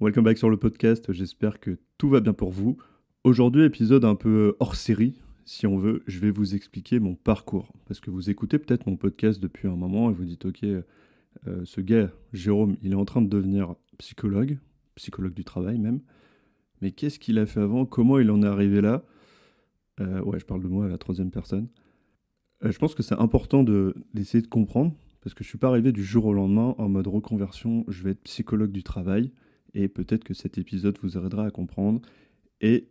Welcome back sur le podcast, j'espère que tout va bien pour vous. Aujourd'hui, épisode un peu hors série, si on veut, je vais vous expliquer mon parcours. Parce que vous écoutez peut-être mon podcast depuis un moment et vous dites, ok, ce gars, Jérôme, il est en train de devenir psychologue du travail même. Mais qu'est-ce qu'il a fait avant? Comment il en est arrivé là? Ouais, je parle de moi à la troisième personne. Je pense que c'est important d'essayer de comprendre, parce que je suis pas arrivé du jour au lendemain en mode reconversion, je vais être psychologue du travail, et peut-être que cet épisode vous aidera à comprendre, et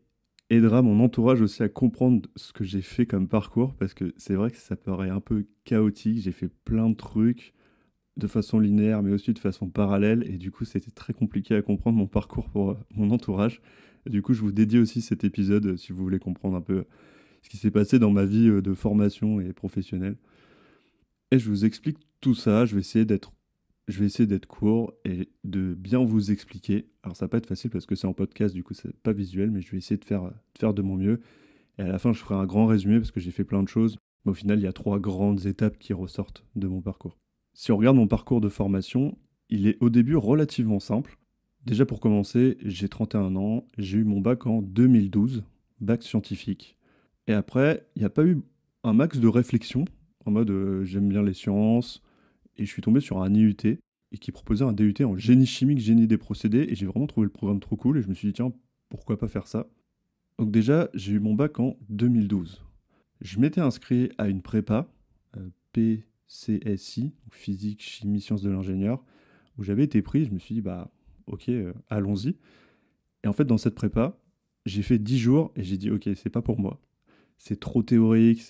aidera mon entourage aussi à comprendre ce que j'ai fait comme parcours, parce que c'est vrai que ça paraît un peu chaotique, j'ai fait plein de trucs de façon linéaire, mais aussi de façon parallèle, et du coup c'était très compliqué à comprendre mon parcours pour mon entourage. Et du coup je vous dédie aussi cet épisode si vous voulez comprendre un peu ce qui s'est passé dans ma vie de formation et professionnelle. Et je vous explique tout ça, je vais essayer d'être court et de bien vous expliquer. Alors ça va pas être facile parce que c'est en podcast, du coup c'est pas visuel, mais je vais essayer de faire de mon mieux. Et à la fin, je ferai un grand résumé parce que j'ai fait plein de choses. Mais au final, il y a trois grandes étapes qui ressortent de mon parcours. Si on regarde mon parcours de formation, il est au début relativement simple. Déjà pour commencer, j'ai 31 ans, j'ai eu mon bac en 2012, bac scientifique. Et après, il n'y a pas eu un max de réflexion, en mode j'aime bien les sciences, et je suis tombé sur un IUT, et qui proposait un DUT en génie chimique, génie des procédés, et j'ai vraiment trouvé le programme trop cool, et je me suis dit, tiens, pourquoi pas faire ça? Donc déjà, j'ai eu mon bac en 2012. Je m'étais inscrit à une prépa, PCSI, donc physique, chimie, sciences de l'ingénieur, où j'avais été pris, je me suis dit, bah ok, allons-y. Et en fait, dans cette prépa, j'ai fait 10 jours, et j'ai dit, ok, c'est pas pour moi. C'est trop théorique,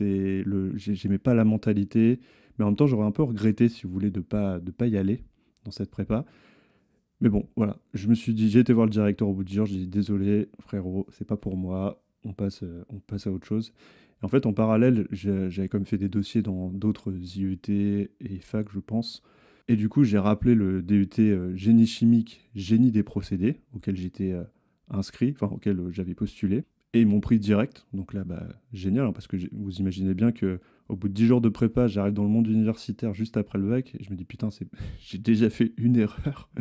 j'aimais pas la mentalité, mais en même temps j'aurais un peu regretté, si vous voulez, de pas y aller dans cette prépa. Mais bon, voilà, je me suis dit, j'ai été voir le directeur au bout de 10 jours, j'ai dit désolé frérot, c'est pas pour moi, on passe à autre chose. Et en fait, en parallèle, j'avais quand même fait des dossiers dans d'autres IUT et fac, je pense. Et du coup, j'ai rappelé le DUT génie chimique, génie des procédés, auquel j'étais inscrit, enfin auquel j'avais postulé. Et ils m'ont pris direct. Donc là, bah, génial, hein, parce que vous imaginez bien que au bout de 10 jours de prépa, j'arrive dans le monde universitaire juste après le bac. Et je me dis, putain, j'ai déjà fait une erreur.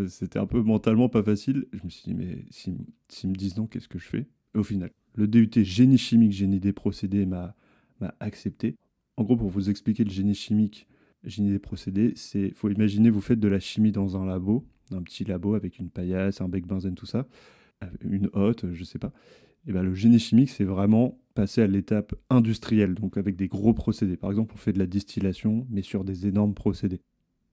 C'était un peu mentalement pas facile. Je me suis dit, mais s'ils me disent non, qu'est-ce que je fais? Et au final, le DUT génie chimique, génie des procédés m'a accepté. En gros, pour vous expliquer le génie chimique, génie des procédés, faut imaginer, vous faites de la chimie dans un petit labo avec une paillasse, un bec benzène, tout ça, une hotte, je sais pas. Et ben, le génie chimique, c'est vraiment passer à l'étape industrielle, donc avec des gros procédés. Par exemple, on fait de la distillation, mais sur des énormes procédés.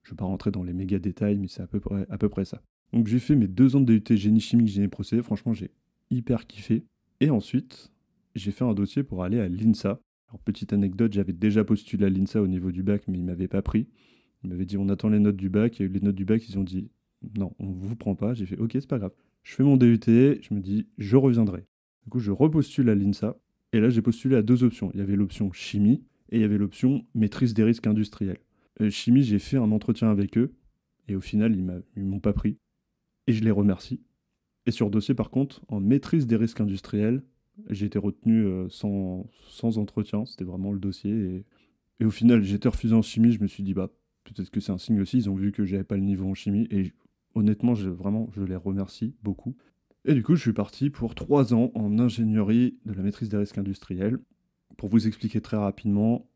Je ne vais pas rentrer dans les méga détails, mais c'est à peu près ça. Donc j'ai fait mes 2 ans de DUT génie chimique, génie procédé. Franchement, j'ai hyper kiffé. Et ensuite, j'ai fait un dossier pour aller à l'INSA. Alors, petite anecdote, j'avais déjà postulé à l'INSA au niveau du bac, mais ils ne m'avaient pas pris. Ils m'avaient dit, on attend les notes du bac. Il y a eu les notes du bac, ils ont dit, non, on ne vous prend pas. J'ai fait, ok, c'est pas grave. Je fais mon DUT, je me dis, je reviendrai. Du coup, je repostule à l'INSA. Et là, j'ai postulé à deux options. Il y avait l'option chimie et il y avait l'option maîtrise des risques industriels. Chimie, j'ai fait un entretien avec eux et au final, ils m'ont pas pris et je les remercie. Et sur dossier, par contre, en maîtrise des risques industriels, j'ai été retenu sans entretien. C'était vraiment le dossier. Et au final, j'ai été refusé en chimie. Je me suis dit, bah, peut-être que c'est un signe aussi. Ils ont vu que j'avais pas le niveau en chimie. Et honnêtement, je les remercie beaucoup. Et du coup, je suis parti pour 3 ans en ingénierie de la maîtrise des risques industriels. Pour vous expliquer très rapidement,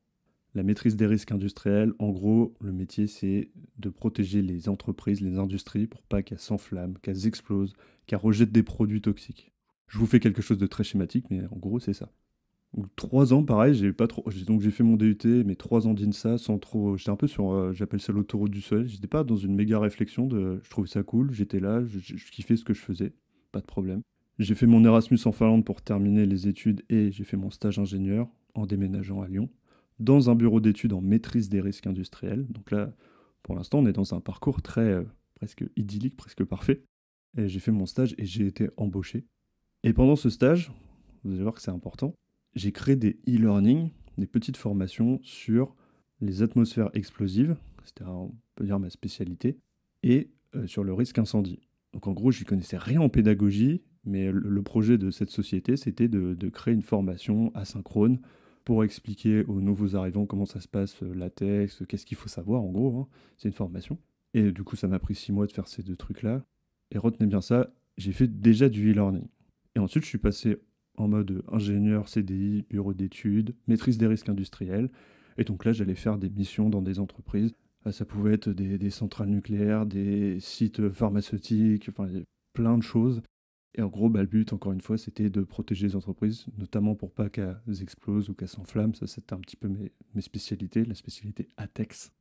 la maîtrise des risques industriels, en gros, le métier, c'est de protéger les entreprises, les industries, pour pas qu'elles s'enflamment, qu'elles explosent, qu'elles rejettent des produits toxiques. Je vous fais quelque chose de très schématique, mais en gros, c'est ça. Donc, 3 ans, pareil, j'ai pas trop. Donc j'ai fait mon DUT, mais 3 ans d'INSA sans trop. J'étais un peu sur, j'appelle ça l'autoroute du soleil. J'étais pas dans une méga réflexion de. Je trouvais ça cool, j'étais là, je kiffais ce que je faisais, pas de problème. J'ai fait mon Erasmus en Finlande pour terminer les études et j'ai fait mon stage ingénieur en déménageant à Lyon dans un bureau d'études en maîtrise des risques industriels. Donc là, pour l'instant, on est dans un parcours très presque idyllique, presque parfait. Et j'ai fait mon stage et j'ai été embauché. Et pendant ce stage, vous allez voir que c'est important, j'ai créé des e-learning, des petites formations sur les atmosphères explosives, c'était, on peut dire, ma spécialité, et sur le risque incendie. Donc en gros, je n'y connaissais rien en pédagogie, mais le projet de cette société, c'était de créer une formation asynchrone pour expliquer aux nouveaux arrivants comment ça se passe, latex, qu'est-ce qu'il faut savoir en gros, hein. C'est une formation. Et du coup, ça m'a pris 6 mois de faire ces deux trucs-là. Et retenez bien ça, j'ai fait déjà du e-learning. Et ensuite, je suis passé en mode ingénieur CDI, bureau d'études, maîtrise des risques industriels. Et donc là, j'allais faire des missions dans des entreprises. Ça pouvait être des centrales nucléaires, des sites pharmaceutiques, enfin, il y a plein de choses. Et en gros, le but, encore une fois, c'était de protéger les entreprises, notamment pour pas qu'elles explosent ou qu'elles s'enflamment. Ça, c'était un petit peu mes spécialités, la spécialité ATEX.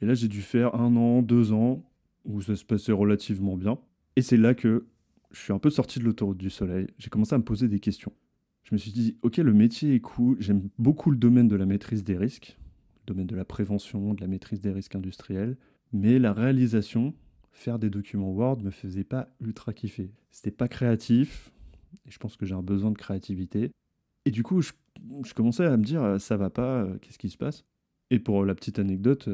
Et là, j'ai dû faire 1 an, 2 ans, où ça se passait relativement bien. Et c'est là que je suis un peu sorti de l'autoroute du soleil. J'ai commencé à me poser des questions. Je me suis dit, ok, le métier est cool, j'aime beaucoup le domaine de la maîtrise des risques, le domaine de la prévention, de la maîtrise des risques industriels, mais la réalisation, faire des documents Word me faisait pas ultra kiffer. C'était pas créatif, et je pense que j'ai un besoin de créativité. Et du coup, je commençais à me dire, ça va pas, qu'est-ce qui se passe? Et pour la petite anecdote,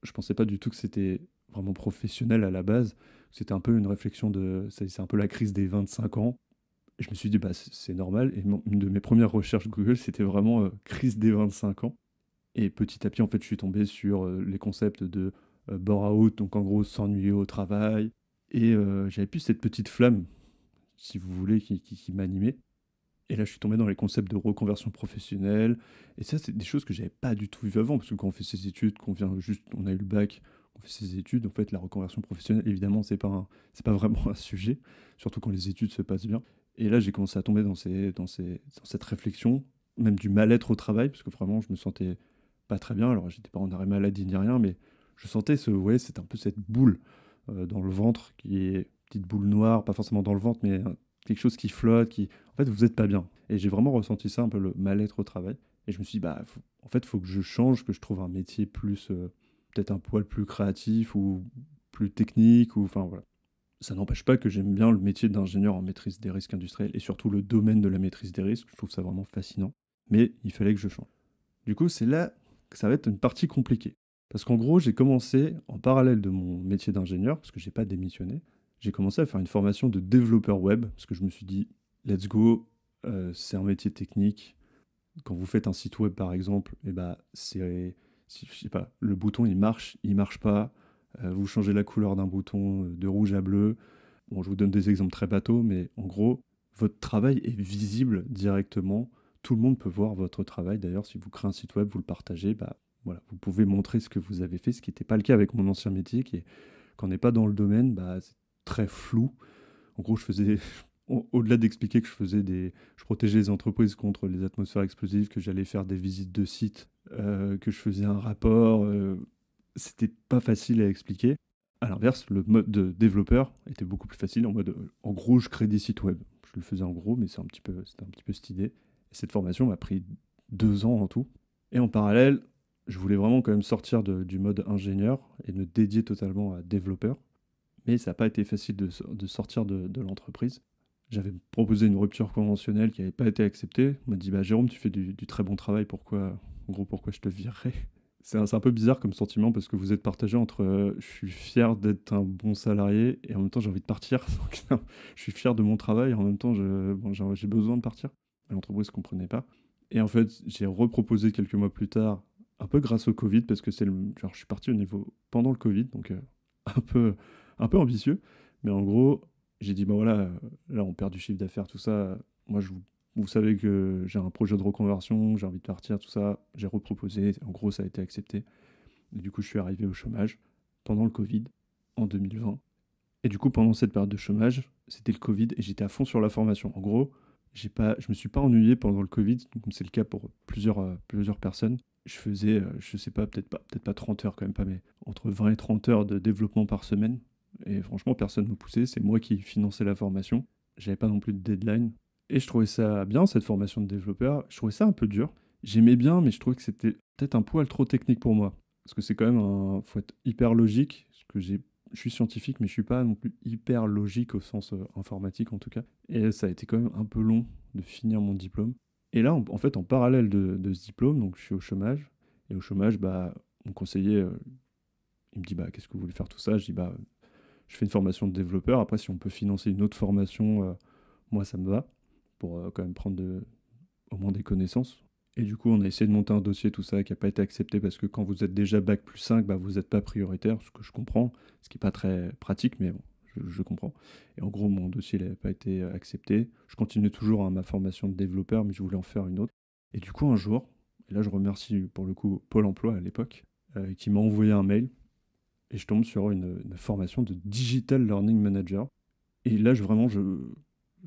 je pensais pas du tout que c'était vraiment professionnel à la base. C'était un peu une réflexion c'est un peu la crise des 25 ans. Et je me suis dit, bah, c'est normal. Et une de mes premières recherches Google, c'était vraiment crise des 25 ans. Et petit à petit, en fait, je suis tombé sur les concepts de bore-out, donc en gros, s'ennuyer au travail. Et j'avais plus cette petite flamme, si vous voulez, qui m'animait. Et là, je suis tombé dans les concepts de reconversion professionnelle. Et ça, c'est des choses que j'avais pas du tout vues avant, parce que quand on fait ses études, on a eu le bac, on fait ses études, en fait, la reconversion professionnelle, évidemment, c'est pas vraiment un sujet, surtout quand les études se passent bien. Et là, j'ai commencé à tomber dans cette réflexion, même du mal-être au travail, parce que vraiment, je me sentais pas très bien. Alors, j'étais pas en arrêt maladie ni rien, mais je sentais ouais, c'est un peu cette boule dans le ventre, qui est petite boule noire, pas forcément dans le ventre, mais quelque chose qui flotte, en fait, vous n'êtes pas bien. Et j'ai vraiment ressenti ça, un peu le mal-être au travail. Et je me suis dit, en fait, il faut que je change, que je trouve un métier plus, peut-être un poil plus créatif ou plus technique, ou enfin voilà. Ça n'empêche pas que j'aime bien le métier d'ingénieur en maîtrise des risques industriels et surtout le domaine de la maîtrise des risques. Je trouve ça vraiment fascinant. Mais il fallait que je change. Du coup, c'est là que ça va être une partie compliquée. Parce qu'en gros, j'ai commencé, en parallèle de mon métier d'ingénieur, parce que j'ai pas démissionné, j'ai commencé à faire une formation de développeur web, parce que je me suis dit, let's go, c'est un métier technique. Quand vous faites un site web, par exemple, et je sais pas, le bouton il marche pas. Vous changez la couleur d'un bouton de rouge à bleu. Bon, je vous donne des exemples très bateaux, mais en gros, votre travail est visible directement. Tout le monde peut voir votre travail. D'ailleurs, si vous créez un site web, vous le partagez, voilà, vous pouvez montrer ce que vous avez fait, ce qui n'était pas le cas avec mon ancien métier, quand on n'est pas dans le domaine, c'est très flou. En gros, au-delà d'expliquer que je protégeais les entreprises contre les atmosphères explosives, que j'allais faire des visites de sites, que je faisais un rapport, c'était pas facile à expliquer. À l'inverse, le mode de développeur était beaucoup plus facile, en gros, je crée des sites web. Je le faisais en gros, mais c'était un petit peu cette idée. Et cette formation m'a pris 2 ans en tout. Et en parallèle, je voulais vraiment quand même sortir du mode ingénieur et me dédier totalement à développeur. Mais ça n'a pas été facile de sortir de l'entreprise. J'avais proposé une rupture conventionnelle qui n'avait pas été acceptée. On m'a dit, Jérôme, tu fais du très bon travail, pourquoi je te virerais? C'est un peu bizarre comme sentiment parce que vous êtes partagé entre je suis fier d'être un bon salarié et en même temps j'ai envie de partir. Donc, non, je suis fier de mon travail et en même temps j'ai besoin de partir. Et l'entreprise ne comprenait pas. Et en fait, j'ai reproposé quelques mois plus tard, un peu grâce au Covid, parce que genre, je suis parti au niveau pendant le Covid, donc un peu, un peu ambitieux. Mais en gros, j'ai dit, voilà, là on perd du chiffre d'affaires, tout ça. Moi, vous savez que j'ai un projet de reconversion, j'ai envie de partir, tout ça. J'ai reproposé, en gros, ça a été accepté. Et du coup, je suis arrivé au chômage pendant le Covid, en 2020. Et du coup, pendant cette période de chômage, c'était le Covid et j'étais à fond sur la formation. En gros, je me suis pas ennuyé pendant le Covid, comme c'est le cas pour plusieurs personnes. Je faisais, je sais pas, peut-être pas 30 heures quand même pas, mais entre 20 et 30 heures de développement par semaine. Et franchement, personne ne me poussait, c'est moi qui finançais la formation. J'avais pas non plus de deadline. Et je trouvais ça bien, cette formation de développeur. Je trouvais ça un peu dur. J'aimais bien, mais je trouvais que c'était peut-être un poil trop technique pour moi. Parce que c'est quand même faut être hyper logique. Je suis scientifique, mais je suis pas non plus hyper logique au sens informatique en tout cas. Et ça a été quand même un peu long de finir mon diplôme. Et là, en fait, en parallèle de ce diplôme, donc je suis au chômage. Et au chômage, mon conseiller, il me dit, qu'est-ce que vous voulez faire tout ça? Je dis, je fais une formation de développeur. Après, si on peut financer une autre formation, moi, ça me va, pour quand même prendre au moins des connaissances. Et du coup, on a essayé de monter un dossier, tout ça, qui n'a pas été accepté parce que quand vous êtes déjà bac plus 5, vous n'êtes pas prioritaire, ce que je comprends, ce qui n'est pas très pratique, mais bon, je comprends. Et en gros, mon dossier n'avait pas été accepté. Je continuais toujours ma formation de développeur, mais je voulais en faire une autre. Et du coup, un jour, et là je remercie pour le coup Pôle emploi à l'époque, qui m'a envoyé un mail, et je tombe sur une formation de Digital Learning Manager. Et là, je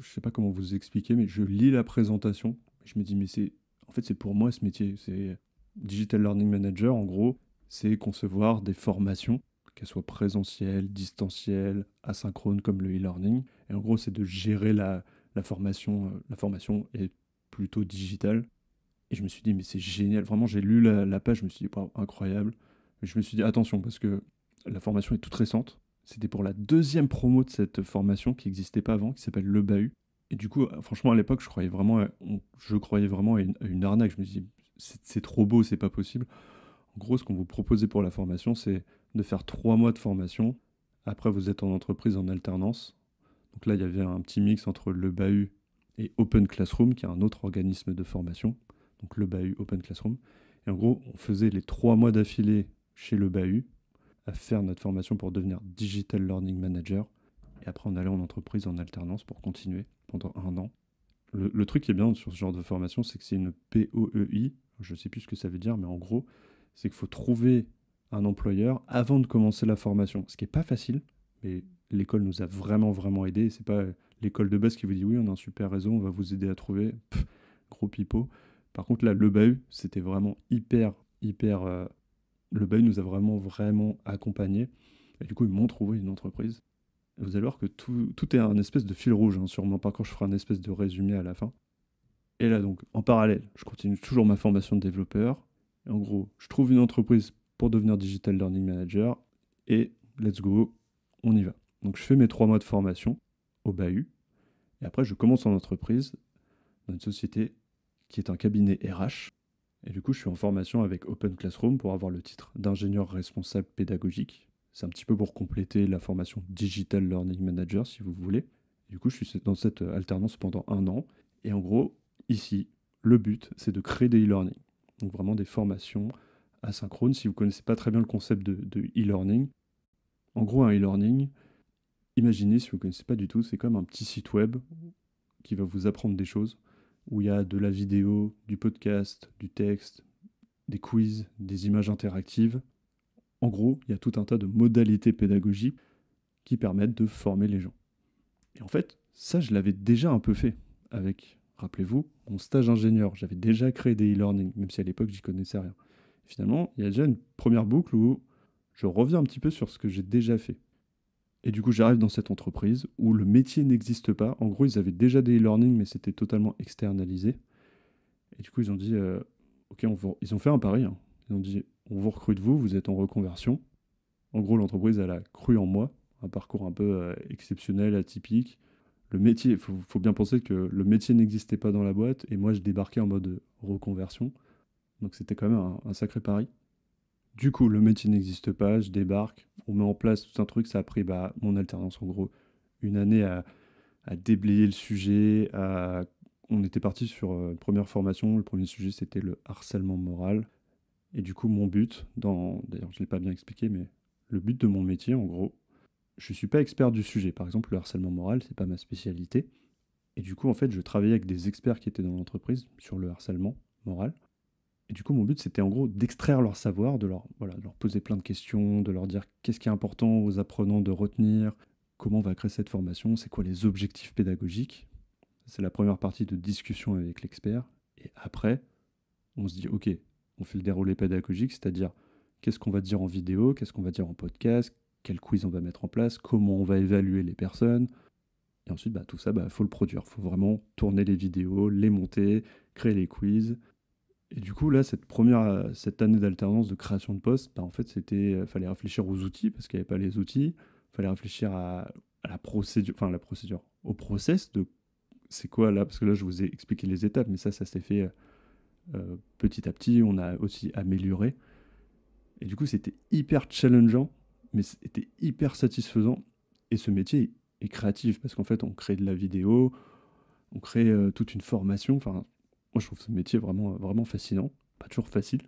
sais pas comment vous expliquer, mais je lis la présentation, et je me dis, mais en fait, c'est pour moi ce métier. C'est Digital Learning Manager, en gros, c'est concevoir des formations, qu'elles soient présentielles, distancielles, asynchrones comme le e-learning. Et en gros, c'est de gérer la formation. La formation est plutôt digitale. Et je me suis dit, mais c'est génial. Vraiment, j'ai lu la page, je me suis dit, waouh, incroyable. Et je me suis dit, attention, parce que la formation est toute récente. C'était pour la deuxième promo de cette formation qui n'existait pas avant, qui s'appelle Le Bahut. Et du coup, franchement, à l'époque, je croyais vraiment à une arnaque. Je me suis dit, c'est trop beau, c'est pas possible. En gros, ce qu'on vous proposait pour la formation, c'est de faire 3 mois de formation. Après, vous êtes en entreprise en alternance. Donc là, il y avait un petit mix entre Le Bahut et Open Classroom, qui est un autre organisme de formation. Donc Le Bahut, Open Classroom. Et en gros, on faisait les 3 mois d'affilée chez Le Bahut à faire notre formation pour devenir Digital Learning Manager. Et après, on allait en entreprise en alternance pour continuer pendant 1 an. Le truc qui est bien sur ce genre de formation, c'est que c'est une POEI. Je ne sais plus ce que ça veut dire, mais en gros, c'est qu'il faut trouver un employeur avant de commencer la formation. Ce qui n'est pas facile, mais l'école nous a vraiment, vraiment aidés. C'est pas l'école de base qui vous dit oui, on a un super réseau, on va vous aider à trouver. Gros pipeau. Par contre, là, le Bahut, c'était vraiment hyper, hyper. Le Bahut nous a vraiment, vraiment accompagnés. Et du coup, ils m'ont trouvé une entreprise. Et vous allez voir que tout est un espèce de fil rouge, hein, sur mon parcours. Je ferai un espèce de résumé à la fin. Et là, donc, en parallèle, je continue toujours ma formation de développeur. Et en gros, je trouve une entreprise pour devenir Digital Learning Manager. Et let's go, on y va. Donc, je fais mes 3 mois de formation au Bahut. Et après, je commence en entreprise dans une société qui est un cabinet RH. Et du coup, je suis en formation avec Open Classroom pour avoir le titre d'ingénieur responsable pédagogique. C'est un petit peu pour compléter la formation Digital Learning Manager, si vous voulez. Du coup, je suis dans cette alternance pendant 1 an. Et en gros, ici, le but, c'est de créer des e-learning. Donc vraiment des formations asynchrones. Si vous ne connaissez pas très bien le concept de e-learning, en gros, un e-learning, imaginez, si vous ne connaissez pas du tout, c'est comme un petit site web qui va vous apprendre des choses, où il y a de la vidéo, du podcast, du texte, des quiz, des images interactives. En gros, il y a tout un tas de modalités pédagogiques qui permettent de former les gens. Et en fait, ça, je l'avais déjà un peu fait avec, rappelez-vous, mon stage ingénieur. J'avais déjà créé des e-learning, même si à l'époque, j'y connaissais rien. Et finalement, il y a déjà une première boucle où je reviens un petit peu sur ce que j'ai déjà fait. Et du coup, j'arrive dans cette entreprise où le métier n'existe pas. En gros, ils avaient déjà des e-learning, mais c'était totalement externalisé. Et du coup, ils ont dit, ok, ils ont fait un pari, hein. Ils ont dit, on vous recrute vous êtes en reconversion. En gros, l'entreprise, elle a cru en moi. Un parcours un peu exceptionnel, atypique. Le métier, il faut bien penser que le métier n'existait pas dans la boîte et moi, je débarquais en mode reconversion. Donc, c'était quand même un sacré pari. Du coup, le métier n'existe pas, je débarque, on met en place tout un truc. Ça a pris mon alternance, en gros, une année à déblayer le sujet. On était parti sur une première formation. Le premier sujet, c'était le harcèlement moral. Et du coup, mon but, d'ailleurs, je ne l'ai pas bien expliqué, mais le but de mon métier, en gros, je ne suis pas expert du sujet. Par exemple, le harcèlement moral, c'est pas ma spécialité. Et du coup, en fait, je travaillais avec des experts qui étaient dans l'entreprise sur le harcèlement moral. Et du coup, mon but, c'était en gros d'extraire leur savoir, de leur poser plein de questions, de leur dire qu'est-ce qui est important aux apprenants de retenir, comment on va créer cette formation, c'est quoi les objectifs pédagogiques. C'est la première partie de discussion avec l'expert. Et après, on se dit, OK, on fait le déroulé pédagogique, c'est-à-dire qu'est-ce qu'on va dire en vidéo, qu'est-ce qu'on va dire en podcast, quel quiz on va mettre en place, comment on va évaluer les personnes. Et ensuite, tout ça, faut le produire. Il faut vraiment tourner les vidéos, les monter, créer les quiz. Et du coup, là, cette année d'alternance de création de poste, en fait, fallait réfléchir aux outils, parce qu'il n'y avait pas les outils. Fallait réfléchir à la procédure, au process de c'est quoi là, parce que là, je vous ai expliqué les étapes, mais ça s'est fait petit à petit. On a aussi amélioré. Et du coup, c'était hyper challengeant, mais c'était hyper satisfaisant. Et ce métier est créatif, parce qu'en fait, on crée de la vidéo, on crée toute une formation. Enfin, moi, je trouve ce métier vraiment, vraiment fascinant. Pas toujours facile,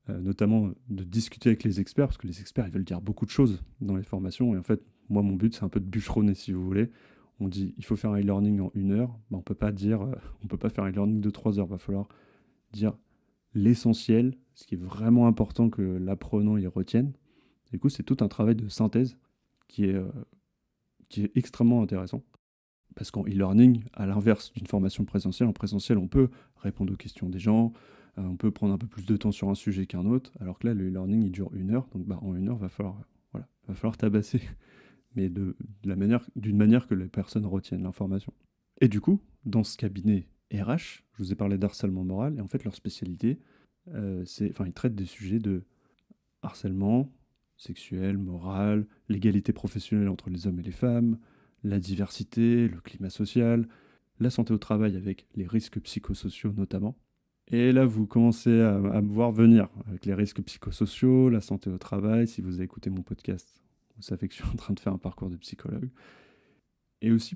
notamment de discuter avec les experts, parce que les experts, ils veulent dire beaucoup de choses dans les formations. Et en fait, Moi, mon but, c'est un peu de bûcheronner, si vous voulez. On dit, il faut faire un e-learning en 1 heure. On peut pas dire, on peut pas faire un e-learning de 3 heures. Il va falloir dire l'essentiel, ce qui est vraiment important que l'apprenant y retienne. Du coup, c'est tout un travail de synthèse qui est, euh, qui est extrêmement intéressant. Parce qu'en e-learning, à l'inverse d'une formation présentielle, en présentiel, on peut répondre aux questions des gens, on peut prendre un peu plus de temps sur un sujet qu'un autre, alors que là, le e-learning, il dure 1 heure, donc en 1 heure, va falloir tabasser, mais d'une manière que les personnes retiennent l'information. Et du coup, dans ce cabinet RH, je vous ai parlé d'harcèlement moral, et en fait, leur spécialité, ils traitent des sujets de harcèlement sexuel, moral, l'égalité professionnelle entre les hommes et les femmes, la diversité, le climat social, la santé au travail avec les risques psychosociaux notamment. Et là, vous commencez à me voir venir avec les risques psychosociaux, la santé au travail. Si vous avez écouté mon podcast, vous savez que je suis en train de faire un parcours de psychologue. Et aussi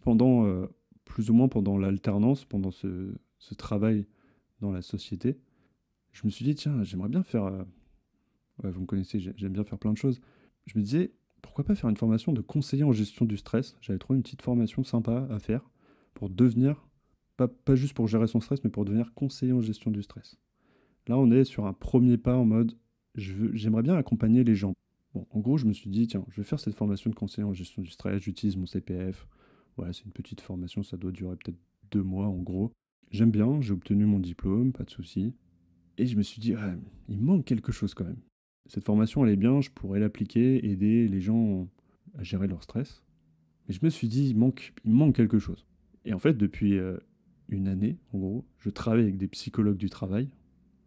plus ou moins pendant l'alternance, pendant ce travail dans la société, je me suis dit, tiens, j'aimerais bien faire... ouais, vous me connaissez, j'aime bien faire plein de choses. Je me disais, pourquoi pas faire une formation de conseiller en gestion du stress. J'avais trouvé une petite formation sympa à faire pour devenir, pas juste pour gérer son stress, mais pour devenir conseiller en gestion du stress. Là, on est sur un premier pas en mode, j'aimerais bien accompagner les gens. Bon, en gros, je me suis dit, tiens, je vais faire cette formation de conseiller en gestion du stress, j'utilise mon CPF. Voilà, c'est une petite formation, ça doit durer peut-être 2 mois en gros. J'aime bien, j'ai obtenu mon diplôme, pas de souci. Et je me suis dit, ah, il manque quelque chose quand même. Cette formation, elle est bien, je pourrais l'appliquer, aider les gens à gérer leur stress. Mais je me suis dit, il manque quelque chose. Et en fait, depuis 1 année, en gros, je travaille avec des psychologues du travail.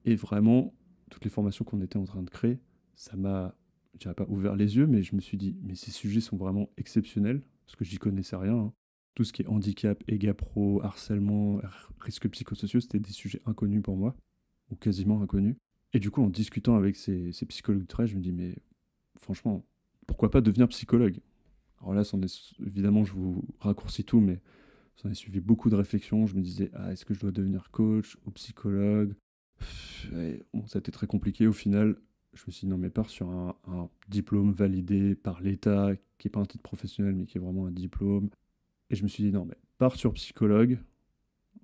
Et vraiment, toutes les formations qu'on était en train de créer, ça m'a, je dirais pas ouvert les yeux, mais je me suis dit, mais ces sujets sont vraiment exceptionnels, parce que j'y connaissais rien, hein. Tout ce qui est handicap, égapro, harcèlement, risques psychosociaux, c'était des sujets inconnus pour moi, ou quasiment inconnus. Et du coup, en discutant avec ces psychologues de travail, je me dis, mais franchement, pourquoi pas devenir psychologue? Alors là, évidemment, je vous raccourcis tout, mais ça en est suivi beaucoup de réflexions. Je me disais, ah, est-ce que je dois devenir coach ou psychologue? Et bon, ça a été très compliqué. Au final, je me suis dit, non, mais pars sur un diplôme validé par l'État, qui n'est pas un titre professionnel, mais qui est vraiment un diplôme. Et je me suis dit, non, mais pars sur psychologue.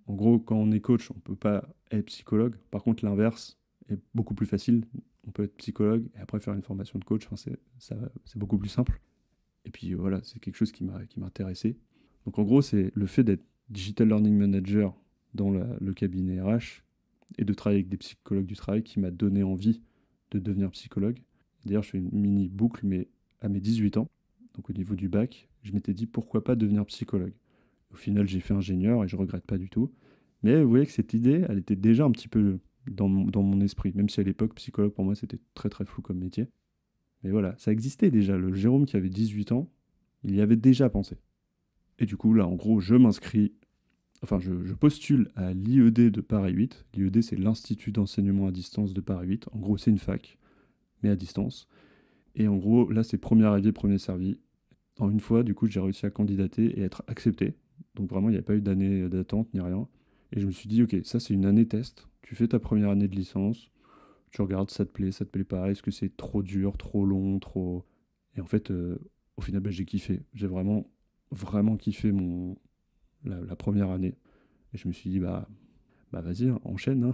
En gros, quand on est coach, on ne peut pas être psychologue. Par contre, l'inverse est beaucoup plus facile. On peut être psychologue et après faire une formation de coach. Enfin, c'est beaucoup plus simple. Et puis voilà, c'est quelque chose qui m'intéressait. Donc en gros, c'est le fait d'être Digital Learning Manager dans le cabinet RH et de travailler avec des psychologues du travail qui m'a donné envie de devenir psychologue. D'ailleurs, je fais une mini boucle, mais à mes 18 ans, donc au niveau du bac, je m'étais dit pourquoi pas devenir psychologue. Au final, j'ai fait ingénieur et je regrette pas du tout. Mais vous voyez que cette idée, elle était déjà un petit peu dans mon esprit, même si à l'époque, psychologue pour moi, c'était très très flou comme métier. Mais voilà, ça existait déjà. Le Jérôme qui avait 18 ans, il y avait déjà pensé. Et du coup, là, en gros, je postule à l'IED de Paris 8. L'IED, c'est l'Institut d'enseignement à distance de Paris 8. En gros, c'est une fac, mais à distance. Et en gros, là, c'est premier arrivé, premier servi. En une fois, du coup, j'ai réussi à candidater et être accepté. Donc vraiment, il n'y a pas eu d'année d'attente ni rien. Et je me suis dit, ok, ça c'est une année test. Tu fais ta première année de licence, tu regardes, ça te plaît pas, est-ce que c'est trop dur, trop long, trop... Et en fait, au final, bah, j'ai kiffé. J'ai vraiment, vraiment kiffé la première année. Et je me suis dit, bah vas-y, hein, enchaîne, hein.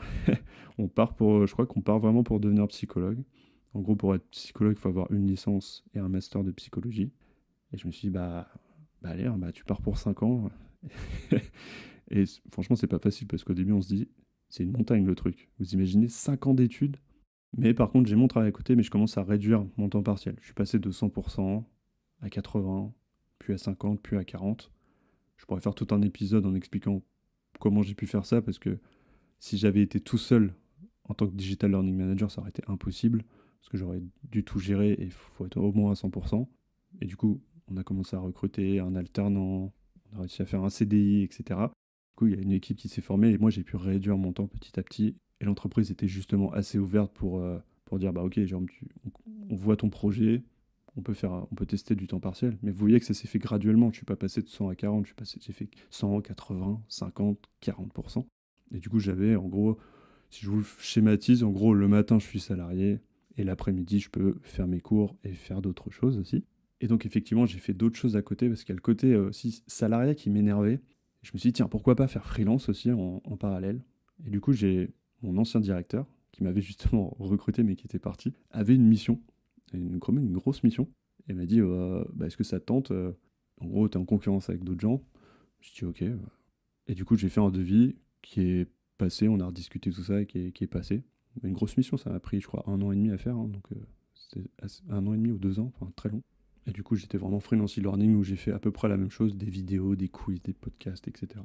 Je crois qu'on part vraiment pour devenir psychologue. En gros, pour être psychologue, il faut avoir une licence et un master de psychologie. Et je me suis dit, bah allez, hein, bah, tu pars pour 5 ans. Et franchement, c'est pas facile parce qu'au début, on se dit, c'est une montagne le truc. Vous imaginez 5 ans d'études. Mais par contre, j'ai mon travail à côté, mais je commence à réduire mon temps partiel. Je suis passé de 100% à 80, puis à 50, puis à 40. Je pourrais faire tout un épisode en expliquant comment j'ai pu faire ça parce que si j'avais été tout seul en tant que Digital Learning Manager, ça aurait été impossible parce que j'aurais dû tout gérer et il faut être au moins à 100%. Et du coup, on a commencé à recruter un alternant, on a réussi à faire un CDI, etc. Du coup, il y a une équipe qui s'est formée et moi, j'ai pu réduire mon temps petit à petit. Et l'entreprise était justement assez ouverte pour dire, bah ok, Jérôme, on voit ton projet, on peut tester du temps partiel. Mais vous voyez que ça s'est fait graduellement. Je ne suis pas passé de 100 à 40, j'ai fait 100, 80, 50, 40%. Et du coup, j'avais en gros, si je vous le schématise, en gros, le matin, je suis salarié et l'après-midi, je peux faire mes cours et faire d'autres choses aussi. Et donc effectivement, j'ai fait d'autres choses à côté parce qu'il y a le côté aussi salariat qui m'énervait. Je me suis dit, tiens, pourquoi pas faire freelance aussi en parallèle. Et du coup, j'ai mon ancien directeur, qui m'avait justement recruté mais qui était parti, avait une mission, quand même une grosse mission. Et m'a dit, bah, est-ce que ça te tente En gros, tu es en concurrence avec d'autres gens. Je dis, ok. Et du coup, j'ai fait un devis qui est passé, on a rediscuté tout ça et qui est passé. Une grosse mission, ça m'a pris, je crois, 1 an et demi à faire. Hein, donc, c'était 1 an et demi ou 2 ans, enfin très long. Et du coup, j'étais vraiment freelance e-learning où j'ai fait à peu près la même chose, des vidéos, des quiz, des podcasts, etc.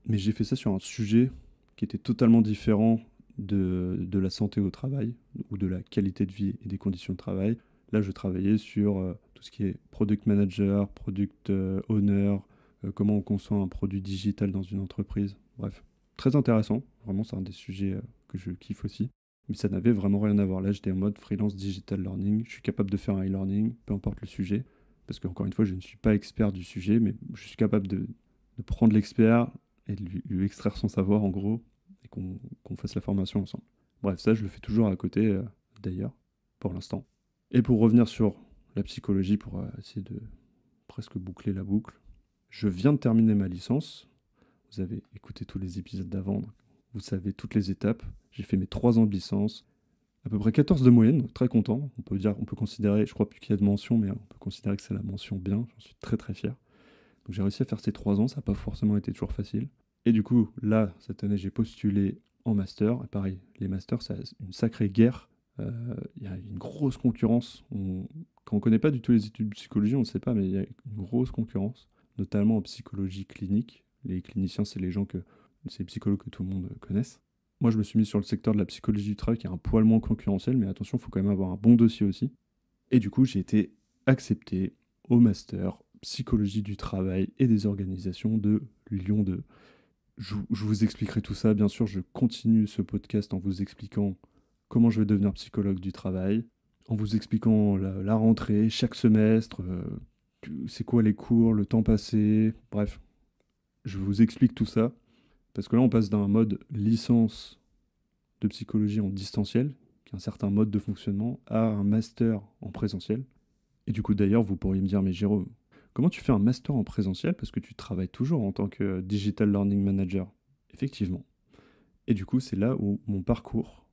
Mais j'ai fait ça sur un sujet qui était totalement différent de la santé au travail ou de la qualité de vie et des conditions de travail. Là, je travaillais sur tout ce qui est product manager, product owner, comment on conçoit un produit digital dans une entreprise. Bref, très intéressant. Vraiment, c'est un des sujets que je kiffe aussi. Mais ça n'avait vraiment rien à voir. Là, j'étais en mode freelance digital learning. Je suis capable de faire un e-learning, peu importe le sujet. Parce qu'encore une fois, je ne suis pas expert du sujet, mais je suis capable de prendre l'expert et de lui extraire son savoir, en gros, et qu'on fasse la formation ensemble. Bref, ça, je le fais toujours à côté, d'ailleurs, pour l'instant. Et pour revenir sur la psychologie, pour essayer de presque boucler la boucle, je viens de terminer ma licence. Vous avez écouté tous les épisodes d'avant, donc vous savez toutes les étapes. J'ai fait mes 3 ans de licence, à peu près 14 de moyenne, donc très content. On peut considérer, je crois plus qu'il y a de mention, mais on peut considérer que c'est la mention bien. J'en suis très très fier. Donc j'ai réussi à faire ces 3 ans, ça n'a pas forcément été toujours facile. Et du coup, là, cette année, j'ai postulé en master. Et pareil, les masters, c'est une sacrée guerre. Il y a une grosse concurrence. Quand on ne connaît pas du tout les études de psychologie, on ne sait pas, mais il y a une grosse concurrence, notamment en psychologie clinique. Les cliniciens, c'est les psychologues que tout le monde connaisse. Moi, je me suis mis sur le secteur de la psychologie du travail, qui est un poil moins concurrentiel, mais attention, il faut quand même avoir un bon dossier aussi. Et du coup, j'ai été accepté au master psychologie du travail et des organisations de Lyon 2. Je vous expliquerai tout ça. Bien sûr, je continue ce podcast en vous expliquant comment je vais devenir psychologue du travail, en vous expliquant la rentrée, chaque semestre, c'est quoi les cours, le temps passé, bref. Je vous explique tout ça, parce que là, on passe d'un mode licence de psychologie en distanciel, qui est un certain mode de fonctionnement, à un master en présentiel. Et du coup, d'ailleurs, vous pourriez me dire, mais Jérôme, comment tu fais un master en présentiel parce que tu travailles toujours en tant que Digital Learning Manager? Effectivement. Et du coup, c'est là où mon parcours,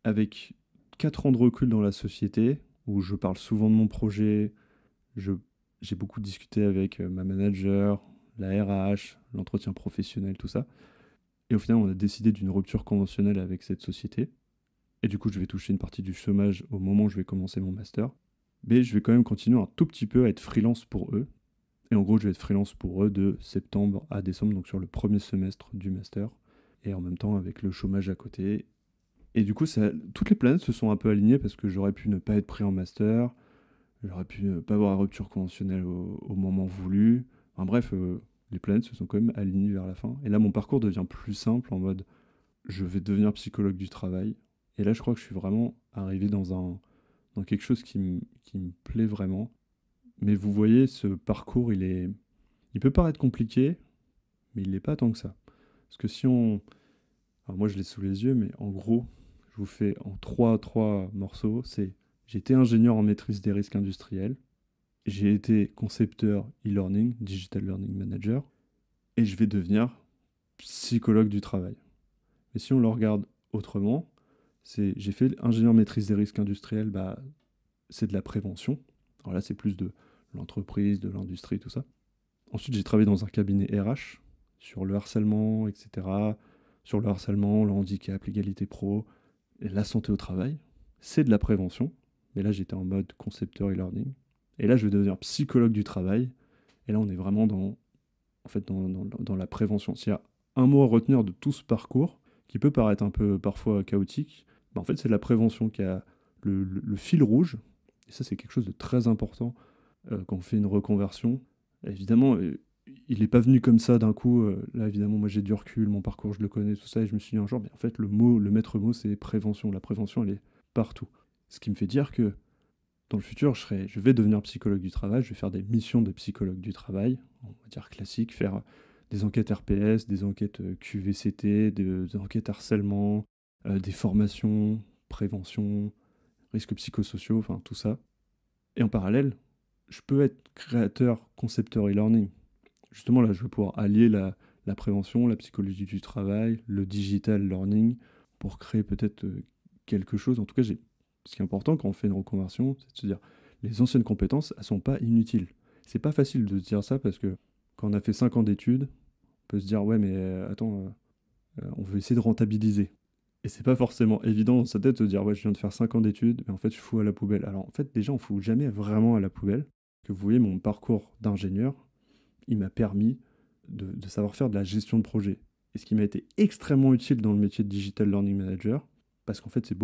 avec 4 ans de recul dans la société, où je parle souvent de mon projet, je- j'ai beaucoup discuté avec ma manager, la RH, l'entretien professionnel, tout ça. Et au final, on a décidé d'une rupture conventionnelle avec cette société. Et du coup, je vais toucher une partie du chômage au moment où je vais commencer mon master. Mais je vais quand même continuer un tout petit peu à être freelance pour eux. Et en gros, je vais être freelance pour eux de septembre à décembre, donc sur le premier semestre du master. Et en même temps, avec le chômage à côté. Et du coup, toutes les planètes se sont un peu alignées parce que j'aurais pu ne pas être pris en master. J'aurais pu ne pas avoir la rupture conventionnelle au moment voulu. Enfin bref, les planètes se sont quand même alignées vers la fin. Et là, mon parcours devient plus simple en mode je vais devenir psychologue du travail. Et là, je crois que je suis vraiment arrivé dans quelque chose qui me plaît vraiment. Mais vous voyez, ce parcours, il peut paraître compliqué, mais il l'est pas tant que ça. Parce que si on... Alors moi, je l'ai sous les yeux, mais en gros, je vous fais en trois morceaux. J'ai été ingénieur en maîtrise des risques industriels. J'ai été concepteur e-learning, digital learning manager. Et je vais devenir psychologue du travail. Mais si on le regarde autrement, j'ai fait ingénieur maîtrise des risques industriels, bah, c'est de la prévention. Alors là, c'est plus de l'entreprise, de l'industrie, tout ça. Ensuite, j'ai travaillé dans un cabinet RH sur le harcèlement, etc. Sur le harcèlement, le handicap, l'égalité pro, et la santé au travail. C'est de la prévention. Mais là, j'étais en mode concepteur e-learning. Et là, je vais devenir psychologue du travail. Et là, on est vraiment dans la prévention. S'il y a un mot à retenir de tout ce parcours, qui peut paraître un peu parfois chaotique, bah, en fait, c'est la prévention qui a le fil rouge. Et ça, c'est quelque chose de très important quand on fait une reconversion. Évidemment, il n'est pas venu comme ça d'un coup. Là, évidemment, moi j'ai du recul, mon parcours, je le connais, tout ça. Et je me suis dit un jour, mais en fait, le maître mot, c'est prévention. La prévention, elle est partout. Ce qui me fait dire que dans le futur, je vais devenir psychologue du travail. Je vais faire des missions de psychologue du travail, on va dire classique, faire des enquêtes RPS, des enquêtes QVCT, des enquêtes harcèlement, des formations, prévention, risques psychosociaux, enfin tout ça. Et en parallèle, je peux être créateur, concepteur e-learning. Justement, là, je vais pouvoir allier la prévention, la psychologie du travail, le digital learning pour créer peut-être quelque chose. En tout cas, ce qui est important quand on fait une reconversion, c'est de se dire les anciennes compétences, elles sont pas inutiles. C'est pas facile de se dire ça parce que quand on a fait 5 ans d'études, on peut se dire ouais, mais attends, on veut essayer de rentabiliser. Et c'est pas forcément évident dans sa tête de se dire ouais, je viens de faire 5 ans d'études, mais en fait, je fous à la poubelle. Alors en fait, déjà, on fout jamais vraiment à la poubelle. Que vous voyez, mon parcours d'ingénieur, il m'a permis de savoir faire de la gestion de projet. Et ce qui m'a été extrêmement utile dans le métier de Digital Learning Manager, parce qu'en fait, c'est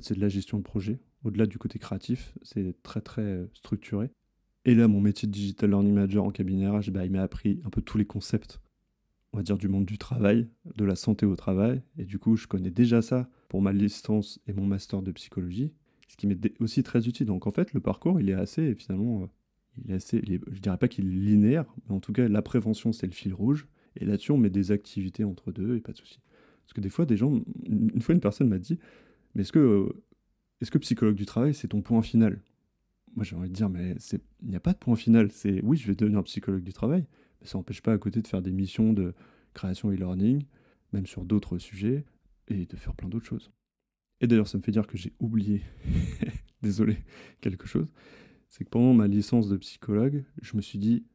c'est de la gestion de projet. Au-delà du côté créatif, c'est très très structuré. Et là, mon métier de Digital Learning Manager en cabinet RH, bah, il m'a appris un peu tous les concepts, on va dire, du monde du travail, de la santé au travail. Et du coup, je connais déjà ça pour ma licence et mon master de psychologie, ce qui m'est aussi très utile. Donc en fait, le parcours, il est assez, finalement, je dirais pas qu'il est linéaire, mais en tout cas, la prévention, c'est le fil rouge. Et là-dessus, on met des activités entre deux et pas de souci. Parce que des fois, une fois, une personne m'a dit, mais est-ce que psychologue du travail, c'est ton point final? Moi, j'ai envie de dire, mais il n'y a pas de point final. C'est, oui, je vais devenir psychologue du travail, mais ça n'empêche pas à côté de faire des missions de création e-learning, même sur d'autres sujets, et de faire plein d'autres choses. Et d'ailleurs, ça me fait dire que j'ai oublié, désolé, quelque chose. C'est que pendant ma licence de psychologue, je me suis dit,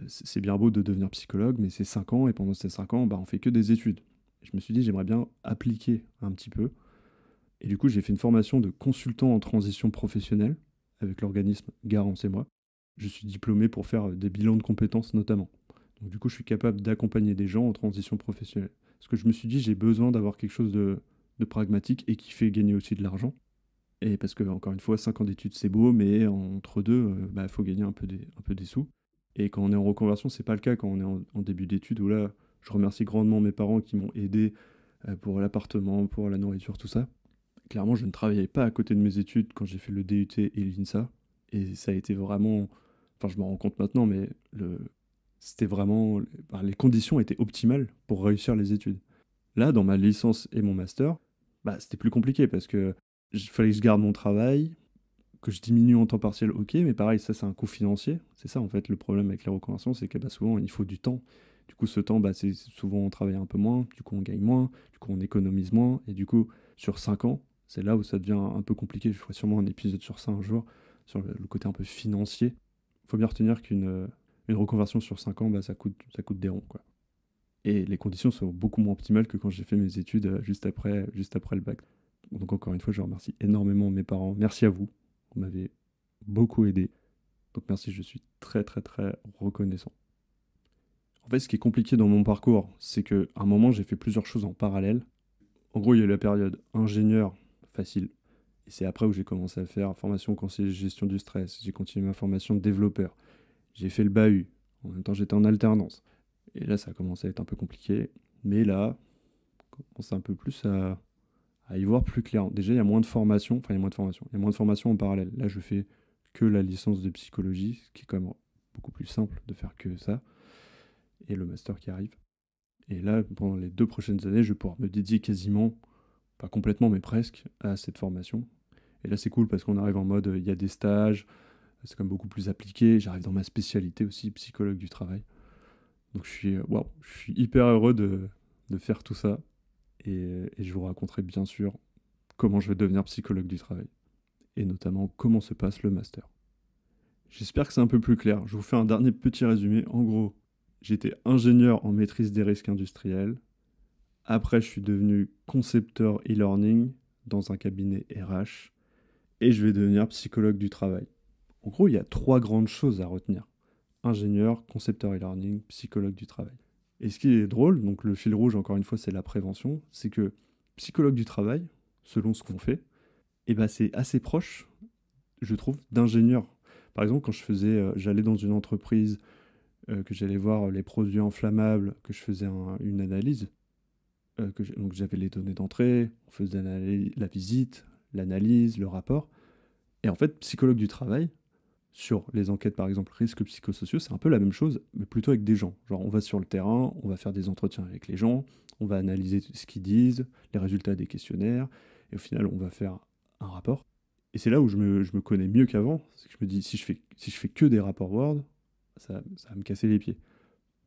c'est bien beau de devenir psychologue, mais c'est 5 ans, et pendant ces 5 ans, bah, on fait que des études. Et je me suis dit, j'aimerais bien appliquer un petit peu. Et du coup, j'ai fait une formation de consultant en transition professionnelle avec l'organisme Garance et moi. Je suis diplômé pour faire des bilans de compétences notamment. Donc du coup, je suis capable d'accompagner des gens en transition professionnelle. Parce que je me suis dit, j'ai besoin d'avoir quelque chose de pragmatique et qui fait gagner aussi de l'argent. Et parce que, encore une fois, 5 ans d'études, c'est beau, mais entre deux, il faut gagner un peu des sous. Et quand on est en reconversion, c'est pas le cas quand on est en début d'études, où là, je remercie grandement mes parents qui m'ont aidé pour l'appartement, pour la nourriture, tout ça. Clairement, je ne travaillais pas à côté de mes études quand j'ai fait le DUT et l'INSA. Et ça a été vraiment... Enfin, je me rends compte maintenant, mais c'était vraiment... les conditions étaient optimales pour réussir les études. Là, dans ma licence et mon master, bah, c'était plus compliqué parce que il fallait que je garde mon travail, que je diminue en temps partiel, ok, mais pareil, ça, c'est un coût financier. C'est ça, en fait, le problème avec les reconversions, c'est que bah, souvent, il faut du temps. Du coup, ce temps, bah, c'est souvent on travaille un peu moins, du coup, on gagne moins, du coup, on économise moins, et du coup, sur 5 ans, c'est là où ça devient un peu compliqué. Je ferai sûrement un épisode sur ça un jour, sur le côté un peu financier. Il faut bien retenir une reconversion sur 5 ans, bah, ça coûte des ronds, quoi. Et les conditions sont beaucoup moins optimales que quand j'ai fait mes études juste après le bac. Donc encore une fois, je remercie énormément mes parents. Merci à vous. Vous m'avez beaucoup aidé. Donc merci, je suis très très très reconnaissant. En fait, ce qui est compliqué dans mon parcours, c'est qu'à un moment, j'ai fait plusieurs choses en parallèle. En gros, il y a eu la période ingénieur, facile. Et c'est après où j'ai commencé à faire formation conseiller de gestion du stress. J'ai continué ma formation de développeur. J'ai fait le BAHU. En même temps, j'étais en alternance. Et là, ça a commencé à être un peu compliqué. Mais là, on commence un peu plus à y voir plus clair. Déjà, il y a moins de formation. Enfin, il y a moins de formation. Il y a moins de formation en parallèle. Là, je fais que la licence de psychologie, ce qui est quand même beaucoup plus simple de faire que ça. Et le master qui arrive. Et là, pendant les 2 prochaines années, je vais pouvoir me dédier quasiment, pas complètement, mais presque, à cette formation. Et là, c'est cool parce qu'on arrive en mode, il y a des stages, c'est quand même beaucoup plus appliqué. J'arrive dans ma spécialité aussi, psychologue du travail. Donc je suis hyper heureux de faire tout ça. Et je vous raconterai bien sûr comment je vais devenir psychologue du travail. Et notamment comment se passe le master. J'espère que c'est un peu plus clair. Je vous fais un dernier petit résumé. En gros, j'étais ingénieur en maîtrise des risques industriels. Après, je suis devenu concepteur e-learning dans un cabinet RH. Et je vais devenir psychologue du travail. En gros, il y a 3 grandes choses à retenir. Ingénieur, concepteur e-learning, psychologue du travail. Et ce qui est drôle, donc le fil rouge, encore une fois, c'est la prévention, c'est que psychologue du travail, selon ce qu'on fait, eh ben, c'est assez proche, je trouve, d'ingénieur. Par exemple, quand j'allais dans une entreprise, que j'allais voir les produits inflammables, que je faisais une analyse, donc j'avais les données d'entrée, on faisait la visite, l'analyse, le rapport. Et en fait, psychologue du travail, sur les enquêtes, par exemple, risques psychosociaux, c'est un peu la même chose, mais plutôt avec des gens. Genre, on va sur le terrain, on va faire des entretiens avec les gens, on va analyser ce qu'ils disent, les résultats des questionnaires, et au final, on va faire un rapport. Et c'est là où je me connais mieux qu'avant. C'est que je me dis, si je fais que des rapports Word, ça va me casser les pieds.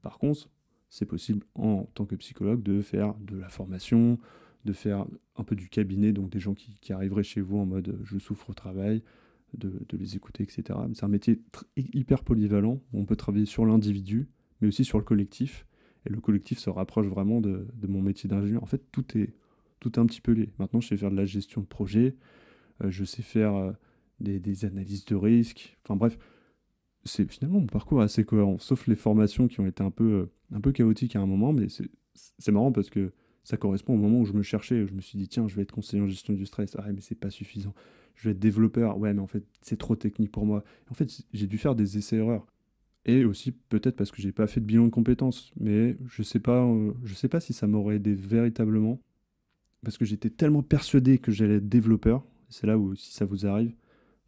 Par contre, c'est possible en tant que psychologue de faire de la formation, de faire un peu du cabinet, donc des gens qui arriveraient chez vous en mode je souffre au travail, de les écouter, etc. Mais c'est un métier hyper polyvalent où on peut travailler sur l'individu, mais aussi sur le collectif. Et le collectif se rapproche vraiment de mon métier d'ingénieur. En fait, tout est un petit peu lié. Maintenant, je sais faire de la gestion de projet, je sais faire des analyses de risque. Enfin bref, c'est finalement mon parcours est assez cohérent, sauf les formations qui ont été un peu chaotiques à un moment, mais c'est marrant parce que ça correspond au moment où je me cherchais, où je me suis dit, tiens, je vais être conseiller en gestion du stress, ah mais c'est pas suffisant. Je vais être développeur, ouais, mais en fait, c'est trop technique pour moi. En fait, j'ai dû faire des essais-erreurs. Et aussi, peut-être parce que j'ai pas fait de bilan de compétences, mais je sais pas si ça m'aurait aidé véritablement, parce que j'étais tellement persuadé que j'allais être développeur, c'est là où, si ça vous arrive,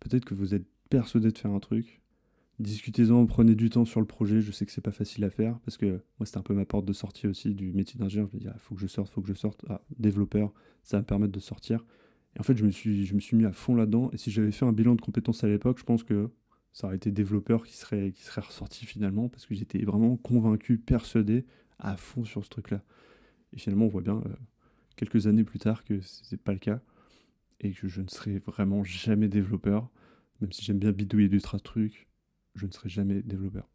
peut-être que vous êtes persuadé de faire un truc, discutez-en, prenez du temps sur le projet. Je sais que c'est pas facile à faire parce que moi, c'était un peu ma porte de sortie aussi du métier d'ingénieur. Je me dis, ah, faut que je sorte, faut que je sorte. Ah, développeur, ça va me permettre de sortir. Et en fait, je me suis mis à fond là-dedans. Et si j'avais fait un bilan de compétences à l'époque, je pense que ça aurait été développeur qui serait ressorti finalement parce que j'étais vraiment convaincu, persuadé à fond sur ce truc-là. Et finalement, on voit bien quelques années plus tard que c'est pas le cas et que je ne serai vraiment jamais développeur, même si j'aime bien bidouiller du truc, je ne serai jamais développeur.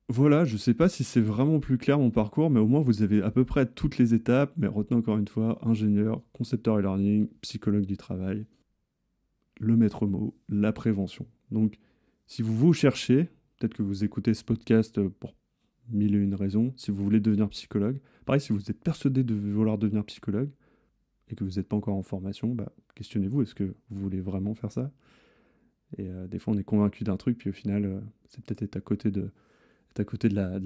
Voilà, je sais pas si c'est vraiment plus clair mon parcours, mais au moins vous avez à peu près toutes les étapes, mais retenez encore une fois, ingénieur, concepteur e-learning, psychologue du travail, le maître mot, la prévention. Donc, si vous vous cherchez, peut-être que vous écoutez ce podcast pour mille et une raisons, si vous voulez devenir psychologue, pareil, si vous êtes persuadé de vouloir devenir psychologue et que vous n'êtes pas encore en formation, bah, questionnez-vous, est-ce que vous voulez vraiment faire ça? Et des fois, on est convaincu d'un truc, puis au final, c'est peut-être être à côté de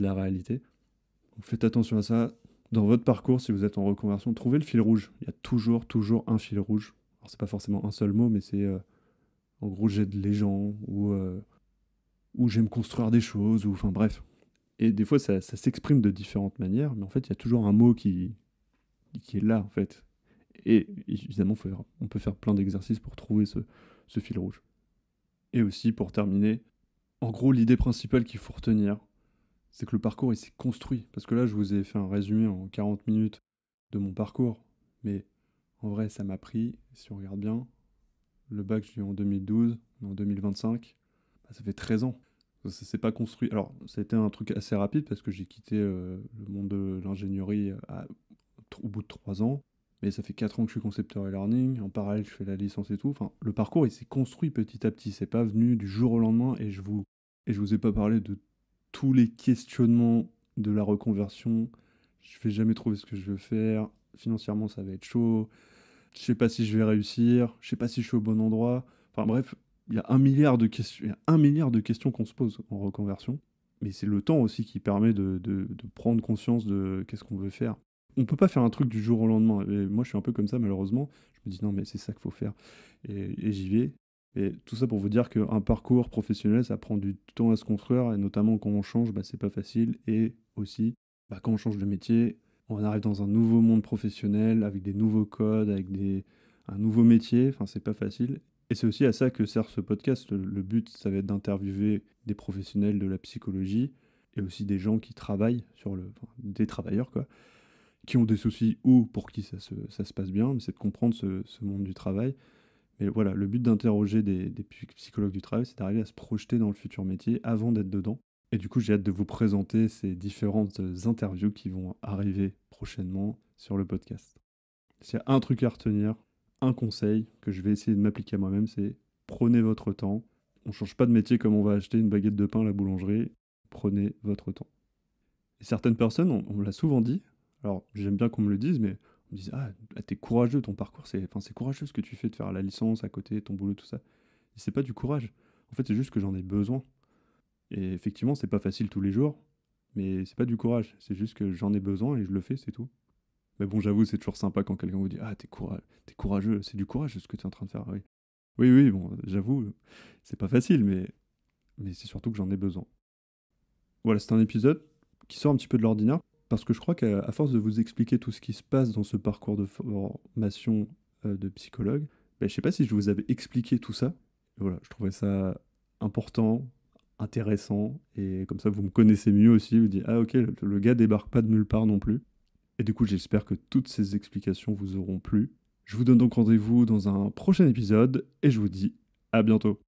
la réalité. Donc faites attention à ça. Dans votre parcours, si vous êtes en reconversion, trouvez le fil rouge. Il y a toujours un fil rouge. Alors, c'est pas forcément un seul mot, mais c'est en gros, j'aide les gens, ou j'aime construire des choses, ou enfin bref. Et des fois, ça s'exprime de différentes manières, mais en fait, il y a toujours un mot qui est là, en fait. Et évidemment, on peut faire plein d'exercices pour trouver ce fil rouge. Et aussi, pour terminer, en gros, l'idée principale qu'il faut retenir, c'est que le parcours, il s'est construit. Parce que là, je vous ai fait un résumé en 40 minutes de mon parcours. Mais en vrai, ça m'a pris, si on regarde bien, le bac, je l'ai eu en 2012, on est en 2025, bah, ça fait 13 ans. Ça s'est pas construit. Alors, ça a été un truc assez rapide parce que j'ai quitté le monde de l'ingénierie au bout de 3 ans. Mais ça fait 4 ans que je suis concepteur e-learning. En parallèle, je fais la licence et tout. Enfin, le parcours, il s'est construit petit à petit. C'est pas venu du jour au lendemain et je vous ai pas parlé de tous les questionnements de la reconversion. Je vais jamais trouver ce que je veux faire. Financièrement, ça va être chaud. Je sais pas si je vais réussir. Je sais pas si je suis au bon endroit. Enfin bref, il y a un milliard de questions, il y a un milliard de questions qu'on se pose en reconversion. Mais c'est le temps aussi qui permet de prendre conscience de qu'est-ce qu'on veut faire. On peut pas faire un truc du jour au lendemain. Et moi, je suis un peu comme ça, malheureusement. Je me dis non, mais c'est ça qu'il faut faire. Et j'y vais. Et tout ça pour vous dire qu'un parcours professionnel, ça prend du temps à se construire, et notamment quand on change, bah, c'est pas facile. Et aussi, bah, quand on change de métier, on arrive dans un nouveau monde professionnel, avec des nouveaux codes, un nouveau métier, enfin c'est pas facile. Et c'est aussi à ça que sert ce podcast. Le but, ça va être d'interviewer des professionnels de la psychologie, et aussi des gens qui travaillent enfin, des travailleurs, quoi, qui ont des soucis ou pour qui ça se passe bien, mais c'est de comprendre ce monde du travail. Mais voilà, le but d'interroger des psychologues du travail, c'est d'arriver à se projeter dans le futur métier avant d'être dedans. Et du coup, j'ai hâte de vous présenter ces différentes interviews qui vont arriver prochainement sur le podcast. S'il y a un truc à retenir, un conseil que je vais essayer de m'appliquer à moi-même, c'est prenez votre temps. On ne change pas de métier comme on va acheter une baguette de pain à la boulangerie. Prenez votre temps. Et certaines personnes, on me l'a souvent dit, alors j'aime bien qu'on me le dise, mais on me dit ah, t'es courageux, ton parcours, c'est courageux ce que tu fais de faire la licence à côté, ton boulot, tout ça. Et c'est pas du courage. En fait, c'est juste que j'en ai besoin. Et effectivement, c'est pas facile tous les jours, mais c'est pas du courage. C'est juste que j'en ai besoin et je le fais, c'est tout. Mais bon, j'avoue, c'est toujours sympa quand quelqu'un vous dit ah, t'es courageux, c'est du courage ce que tu es en train de faire. Oui, oui, oui, bon, j'avoue, c'est pas facile, mais c'est surtout que j'en ai besoin. Voilà, c'est un épisode qui sort un petit peu de l'ordinaire, parce que je crois qu'à force de vous expliquer tout ce qui se passe dans ce parcours de formation de psychologue, je sais pas si je vous avais expliqué tout ça. Voilà, je trouvais ça important, intéressant, et comme ça vous me connaissez mieux aussi, vous dites ah ok, le gars débarque pas de nulle part non plus. Et du coup j'espère que toutes ces explications vous auront plu. Je vous donne donc rendez-vous dans un prochain épisode, et je vous dis à bientôt.